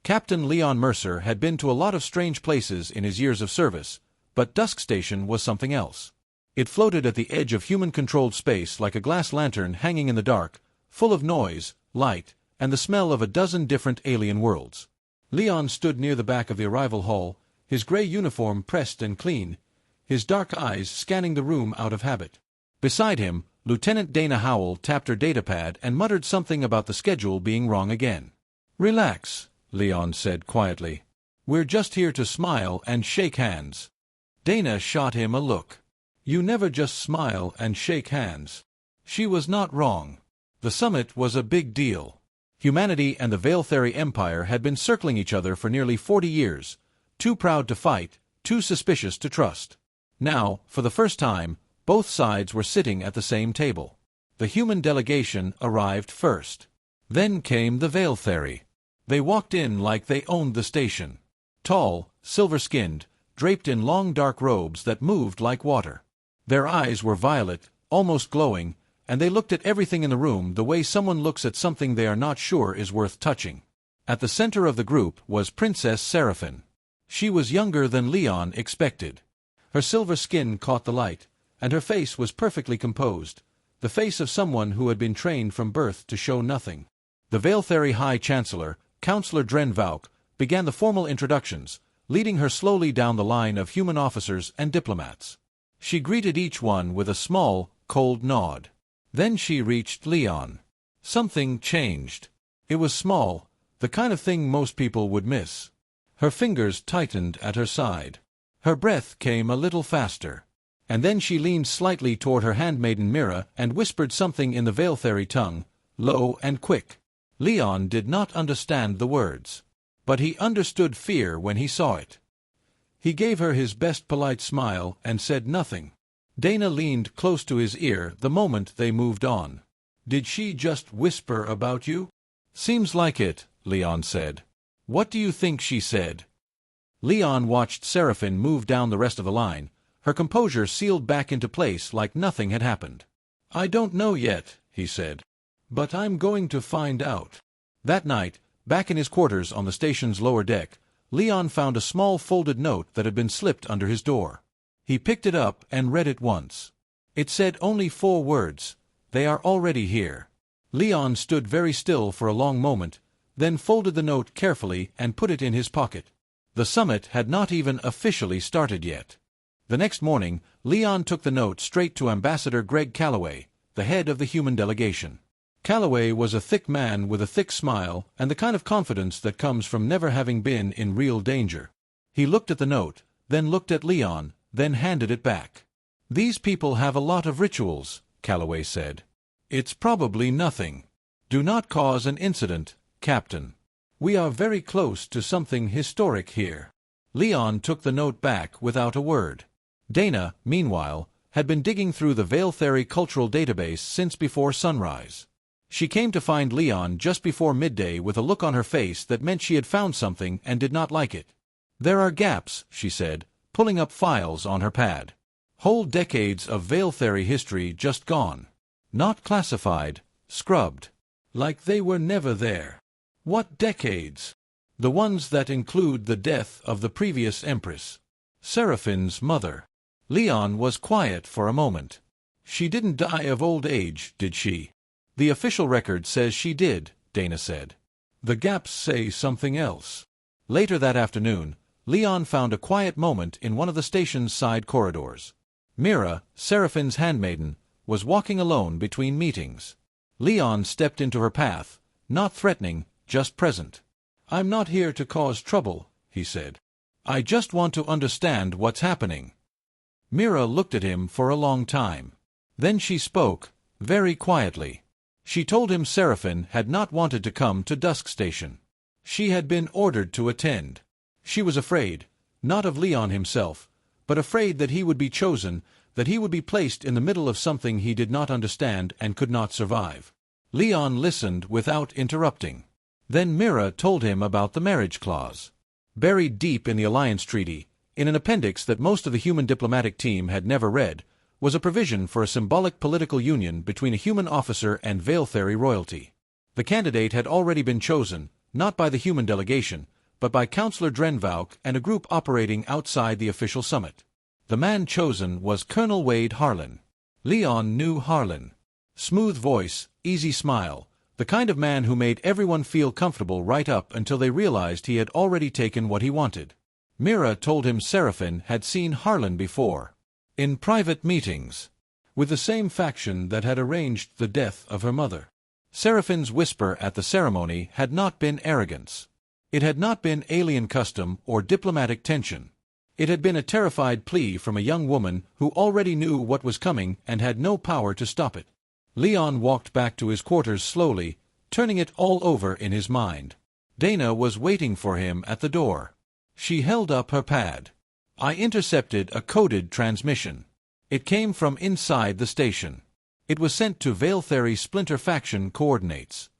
Captain Leon Mercer had been to a lot of strange places in his years of service, but Dusk Station was something else. It floated at the edge of human-controlled space like a glass lantern hanging in the dark, full of noise, light, and the smell of a dozen different alien worlds. Leon stood near the back of the arrival hall, his gray uniform pressed and clean, his dark eyes scanning the room out of habit. Beside him, Lieutenant Dana Howell tapped her datapad and muttered something about the schedule being wrong again. "Relax," Leon said quietly. "We're just here to smile and shake hands." Dana shot him a look. "You never just smile and shake hands." She was not wrong. The summit was a big deal. Humanity and the Veiltheri Empire had been circling each other for nearly 40 years, too proud to fight, too suspicious to trust. Now, for the first time, both sides were sitting at the same table. The human delegation arrived first. Then came the Veiltheri. They walked in like they owned the station. Tall, silver-skinned, draped in long dark robes that moved like water. Their eyes were violet, almost glowing, and they looked at everything in the room the way someone looks at something they are not sure is worth touching. At the center of the group was Princess Seraphine. She was younger than Leon expected. Her silver skin caught the light, and her face was perfectly composed, the face of someone who had been trained from birth to show nothing. The Veiltheri High Chancellor, Counselor Dren Vauk, began the formal introductions, leading her slowly down the line of human officers and diplomats. She greeted each one with a small, cold nod. Then she reached Leon. Something changed. It was small, the kind of thing most people would miss. Her fingers tightened at her side. Her breath came a little faster. And then she leaned slightly toward her handmaiden Mira and whispered something in the Veiltheri tongue, low and quick. Leon did not understand the words. But he understood fear when he saw it. He gave her his best polite smile and said nothing. Dana leaned close to his ear the moment they moved on. "Did she just whisper about you?" "Seems like it," Leon said. "What do you think she said?" Leon watched Seraphine move down the rest of the line, her composure sealed back into place like nothing had happened. "I don't know yet," he said. "But I'm going to find out." That night, back in his quarters on the station's lower deck, Leon found a small folded note that had been slipped under his door. He picked it up and read it once. It said only 4 words, "They are already here." Leon stood very still for a long moment, then folded the note carefully and put it in his pocket. The summit had not even officially started yet. The next morning, Leon took the note straight to Ambassador Greg Calloway, the head of the human delegation. Calloway was a thick man with a thick smile and the kind of confidence that comes from never having been in real danger. He looked at the note, then looked at Leon, then handed it back. "These people have a lot of rituals," Calloway said. "It's probably nothing. Do not cause an incident, Captain. We are very close to something historic here." Leon took the note back without a word. Dana, meanwhile, had been digging through the Veiltheri cultural database since before sunrise. She came to find Leon just before midday with a look on her face that meant she had found something and did not like it. "There are gaps," she said, pulling up files on her pad. "Whole decades of Veiltheri history just gone. Not classified, scrubbed. Like they were never there." "What decades?" "The ones that include the death of the previous Empress, Seraphine's mother." Leon was quiet for a moment. "She didn't die of old age, did she?" "The official record says she did," Dana said. "The gaps say something else." Later that afternoon, Leon found a quiet moment in one of the station's side corridors. Mira, Seraphine's handmaiden, was walking alone between meetings. Leon stepped into her path, not threatening, just present. "I'm not here to cause trouble," he said. "I just want to understand what's happening." Mira looked at him for a long time. Then she spoke, very quietly. She told him Seraphine had not wanted to come to Dusk Station. She had been ordered to attend. She was afraid, not of Leon himself, but afraid that he would be chosen, that he would be placed in the middle of something he did not understand and could not survive. Leon listened without interrupting. Then Mira told him about the marriage clause. Buried deep in the Alliance Treaty, in an appendix that most of the human diplomatic team had never read, was a provision for a symbolic political union between a human officer and Veiltheri royalty. The candidate had already been chosen, not by the human delegation, but by Counselor Drenvauk and a group operating outside the official summit. The man chosen was Colonel Wade Harlan. Leon knew Harlan. Smooth voice, easy smile, the kind of man who made everyone feel comfortable right up until they realized he had already taken what he wanted. Mira told him Seraphine had seen Harlan before. In private meetings. With the same faction that had arranged the death of her mother. Seraphine's whisper at the ceremony had not been arrogance. It had not been alien custom or diplomatic tension. It had been a terrified plea from a young woman who already knew what was coming and had no power to stop it. Leon walked back to his quarters slowly, turning it all over in his mind. Dana was waiting for him at the door. She held up her pad. I intercepted a coded transmission. It came from inside the station. It was sent to Veiltheri Splinter Faction coordinates.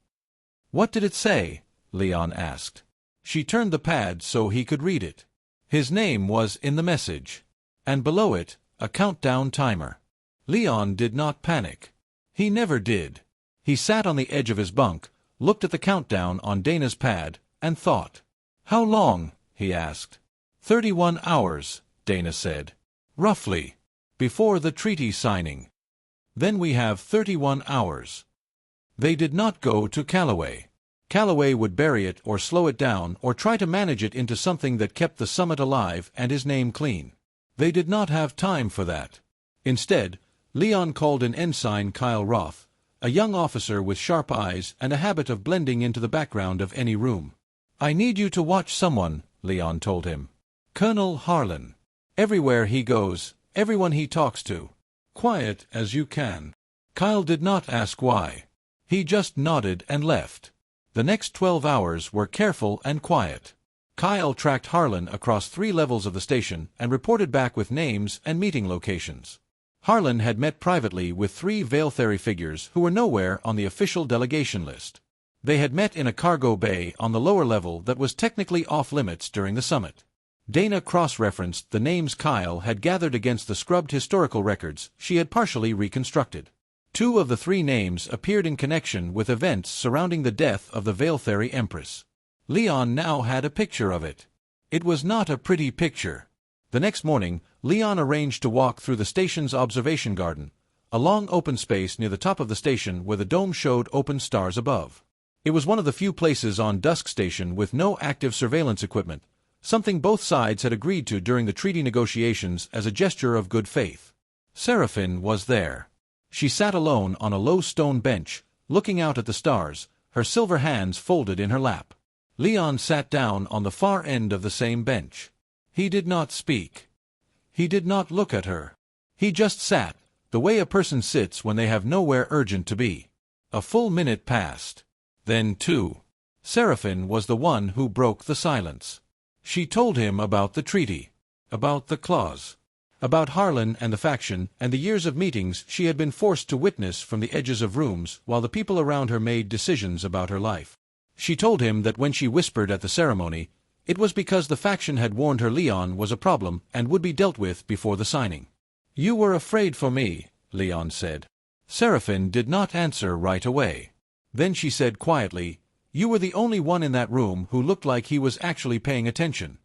What did it say? Leon asked. She turned the pad so he could read it. His name was in the message. And below it, a countdown timer. Leon did not panic. He never did. He sat on the edge of his bunk, looked at the countdown on Dana's pad, and thought. How long? He asked. 31 hours, Dana said. Roughly. Before the treaty signing. Then we have 31 hours. They did not go to Callaway. Callaway would bury it or slow it down or try to manage it into something that kept the summit alive and his name clean. They did not have time for that. Instead, Leon called in Ensign Kyle Roth, a young officer with sharp eyes and a habit of blending into the background of any room. I need you to watch someone, Leon told him. Colonel Harlan. Everywhere he goes, everyone he talks to. Quiet as you can. Kyle did not ask why. He just nodded and left. The next 12 hours were careful and quiet. Kyle tracked Harlan across 3 levels of the station and reported back with names and meeting locations. Harlan had met privately with 3 Veiltheri figures who were nowhere on the official delegation list. They had met in a cargo bay on the lower level that was technically off-limits during the summit. Dana cross-referenced the names Kyle had gathered against the scrubbed historical records she had partially reconstructed. 2 of the 3 names appeared in connection with events surrounding the death of the Veiltheri Empress. Leon now had a picture of it. It was not a pretty picture. The next morning, Leon arranged to walk through the station's observation garden, a long open space near the top of the station where the dome showed open stars above. It was one of the few places on Dusk Station with no active surveillance equipment, something both sides had agreed to during the treaty negotiations as a gesture of good faith. Seraphine was there. She sat alone on a low stone bench, looking out at the stars, her silver hands folded in her lap. Leon sat down on the far end of the same bench. He did not speak. He did not look at her. He just sat, the way a person sits when they have nowhere urgent to be. A full minute passed. Then 2. Seraphine was the one who broke the silence. She told him about the treaty. About the clause. About Harlan and the faction and the years of meetings she had been forced to witness from the edges of rooms while the people around her made decisions about her life. She told him that when she whispered at the ceremony, it was because the faction had warned her Leon was a problem and would be dealt with before the signing. You were afraid for me, Leon said. Seraphine did not answer right away. Then she said quietly, you were the only one in that room who looked like he was actually paying attention.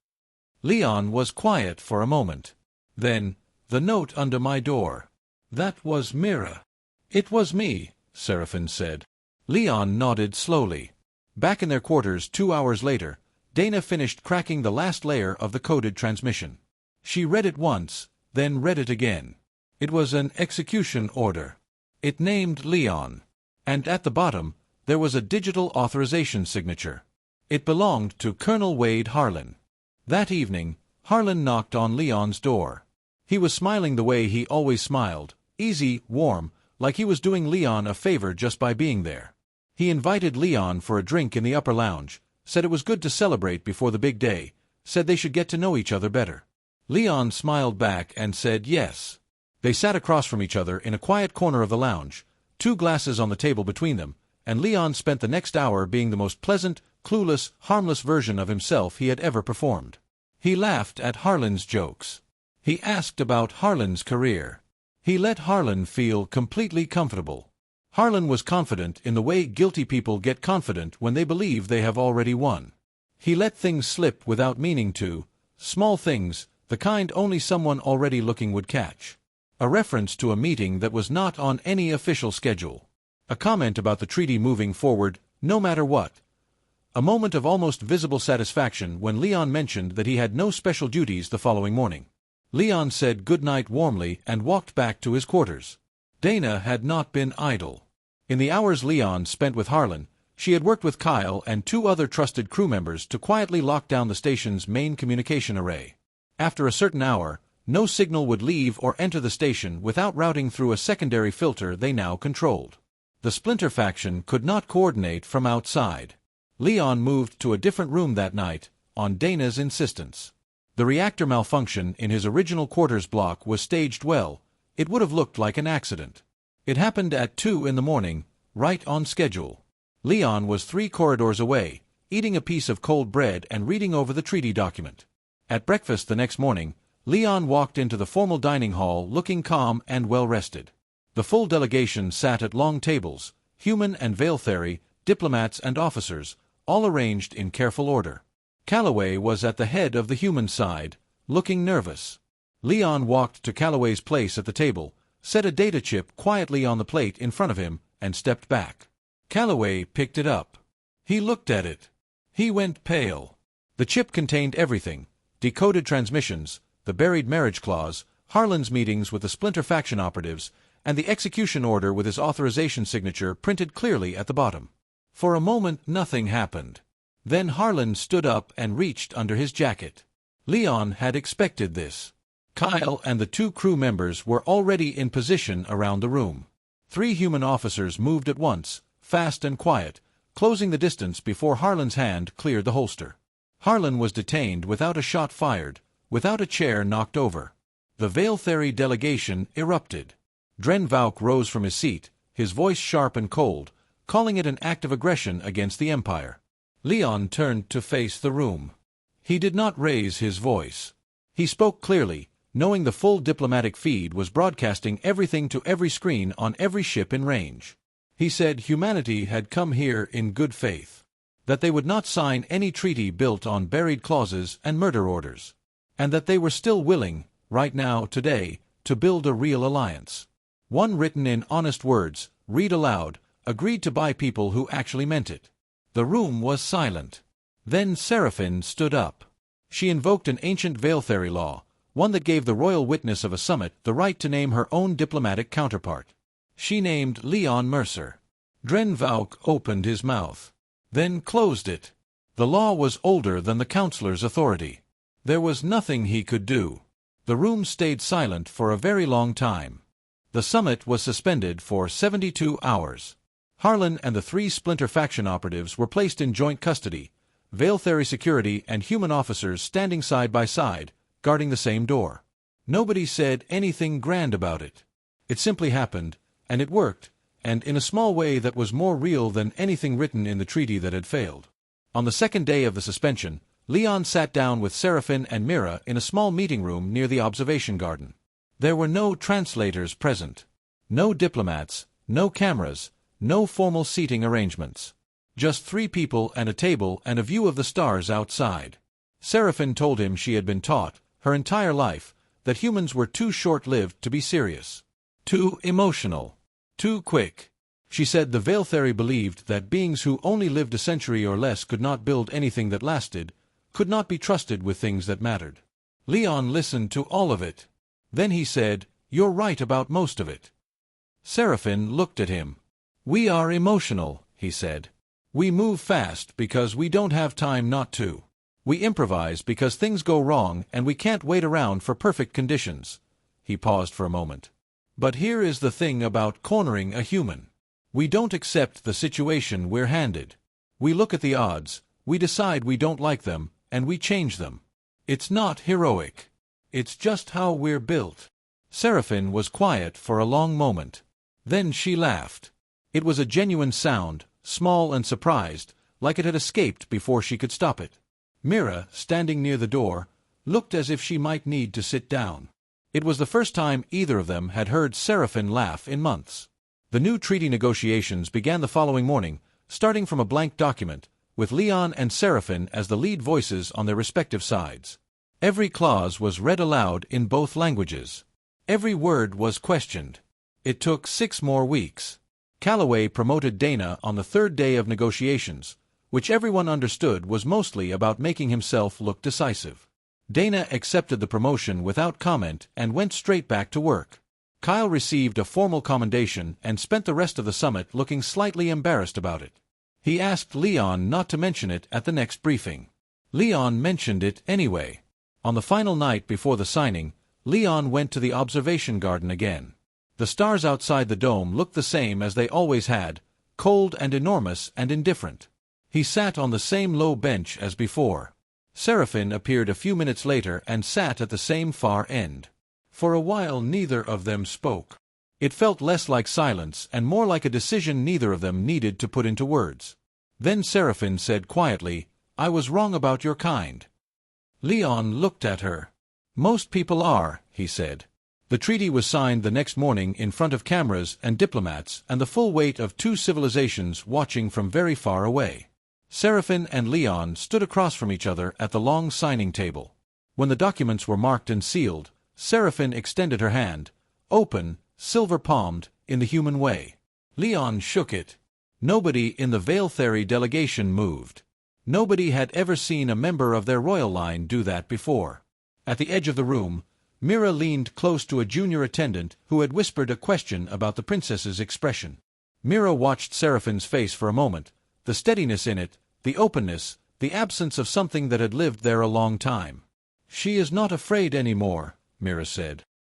Leon was quiet for a moment. Then, the note under my door. That was Mira. It was me, Seraphine said. Leon nodded slowly. Back in their quarters 2 hours later, Dana finished cracking the last layer of the coded transmission. She read it once, then read it again. It was an execution order. It named Leon. And at the bottom, there was a digital authorization signature. It belonged to Colonel Wade Harlan. That evening, Harlan knocked on Leon's door. He was smiling the way he always smiled, easy, warm, like he was doing Leon a favor just by being there. He invited Leon for a drink in the upper lounge, said it was good to celebrate before the big day, said they should get to know each other better. Leon smiled back and said yes. They sat across from each other in a quiet corner of the lounge, 2 glasses on the table between them, and Leon spent the next hour being the most pleasant, clueless, harmless version of himself he had ever performed. He laughed at Harlan's jokes. He asked about Harlan's career. He let Harlan feel completely comfortable. Harlan was confident in the way guilty people get confident when they believe they have already won. He let things slip without meaning to, small things, the kind only someone already looking would catch. A reference to a meeting that was not on any official schedule. A comment about the treaty moving forward, no matter what. A moment of almost visible satisfaction when Leon mentioned that he had no special duties the following morning. Leon said goodnight warmly and walked back to his quarters. Dana had not been idle. In the hours Leon spent with Harlan, she had worked with Kyle and 2 other trusted crew members to quietly lock down the station's main communication array. After a certain hour, no signal would leave or enter the station without routing through a secondary filter they now controlled. The Splinter faction could not coordinate from outside. Leon moved to a different room that night, on Dana's insistence. The reactor malfunction in his original quarters block was staged well. It would have looked like an accident. It happened at 2 in the morning, right on schedule. Leon was 3 corridors away, eating a piece of cold bread and reading over the treaty document. At breakfast the next morning, Leon walked into the formal dining hall looking calm and well-rested. The full delegation sat at long tables, human and Veiltheri, diplomats and officers, all arranged in careful order. Calloway was at the head of the human side, looking nervous. Leon walked to Calloway's place at the table, set a data chip quietly on the plate in front of him, and stepped back. Calloway picked it up. He looked at it. He went pale. The chip contained everything: decoded transmissions, the buried marriage clause, Harlan's meetings with the Splinter faction operatives, and the execution order with his authorization signature printed clearly at the bottom. For a moment nothing happened. Then Harlan stood up and reached under his jacket. Leon had expected this. Kyle and the 2 crew members were already in position around the room. 3 human officers moved at once, fast and quiet, closing the distance before Harlan's hand cleared the holster. Harlan was detained without a shot fired, without a chair knocked over. The Veiltheri delegation erupted. Dren Vauk rose from his seat, his voice sharp and cold, calling it an act of aggression against the Empire. Leon turned to face the room. He did not raise his voice. He spoke clearly, knowing the full diplomatic feed was broadcasting everything to every screen on every ship in range. He said humanity had come here in good faith. That they would not sign any treaty built on buried clauses and murder orders. And that they were still willing, right now, today, to build a real alliance. One written in honest words, read aloud, agreed to by people who actually meant it. The room was silent. Then Seraphine stood up. She invoked an ancient Veiltheri law, one that gave the royal witness of a summit the right to name her own diplomatic counterpart. She named Leon Mercer. Dren Vauk opened his mouth, then closed it. The law was older than the counselor's authority. There was nothing he could do. The room stayed silent for a very long time. The summit was suspended for 72 hours. Harlan and the 3 Splinter faction operatives were placed in joint custody, Veiltheri security and human officers standing side by side, guarding the same door. Nobody said anything grand about it. It simply happened, and it worked, and in a small way that was more real than anything written in the treaty that had failed. On the second day of the suspension, Leon sat down with Seraphine and Mira in a small meeting room near the observation garden. There were no translators present. No diplomats, no cameras, no formal seating arrangements. Just 3 people and a table and a view of the stars outside. Seraphine told him she had been taught, her entire life, that humans were too short-lived to be serious. Too emotional. Too quick. She said the Veiltheri believed that beings who only lived a century or less could not build anything that lasted, could not be trusted with things that mattered. Leon listened to all of it. Then he said, "You're right about most of it." Seraphine looked at him. "We are emotional," he said. "We move fast because we don't have time not to. We improvise because things go wrong and we can't wait around for perfect conditions." He paused for a moment. "But here is the thing about cornering a human. We don't accept the situation we're handed. We look at the odds, we decide we don't like them, and we change them. It's not heroic. It's just how we're built." Seraphine was quiet for a long moment. Then she laughed. It was a genuine sound, small and surprised, like it had escaped before she could stop it. Mira, standing near the door, looked as if she might need to sit down. It was the first time either of them had heard Seraphine laugh in months. The new treaty negotiations began the following morning, starting from a blank document, with Leon and Seraphine as the lead voices on their respective sides. Every clause was read aloud in both languages. Every word was questioned. It took 6 more weeks. Calloway promoted Dana on the 3rd day of negotiations, which everyone understood was mostly about making himself look decisive. Dana accepted the promotion without comment and went straight back to work. Kyle received a formal commendation and spent the rest of the summit looking slightly embarrassed about it. He asked Leon not to mention it at the next briefing. Leon mentioned it anyway. On the final night before the signing, Leon went to the observation garden again. The stars outside the dome looked the same as they always had, cold and enormous and indifferent. He sat on the same low bench as before. Seraphine appeared a few minutes later and sat at the same far end. For a while neither of them spoke. It felt less like silence and more like a decision neither of them needed to put into words. Then Seraphine said quietly, "I was wrong about your kind." Leon looked at her. "Most people are," he said. The treaty was signed the next morning in front of cameras and diplomats and the full weight of 2 civilizations watching from very far away. Seraphine and Leon stood across from each other at the long signing table. When the documents were marked and sealed, Seraphine extended her hand, open, silver-palmed, in the human way. Leon shook it. Nobody in the Veiltheri delegation moved. Nobody had ever seen a member of their royal line do that before. At the edge of the room, Mira leaned close to a junior attendant who had whispered a question about the princess's expression. Mira watched Seraphine's face for a moment, the steadiness in it, the openness, the absence of something that had lived there a long time. "She is not afraid anymore," Mira said.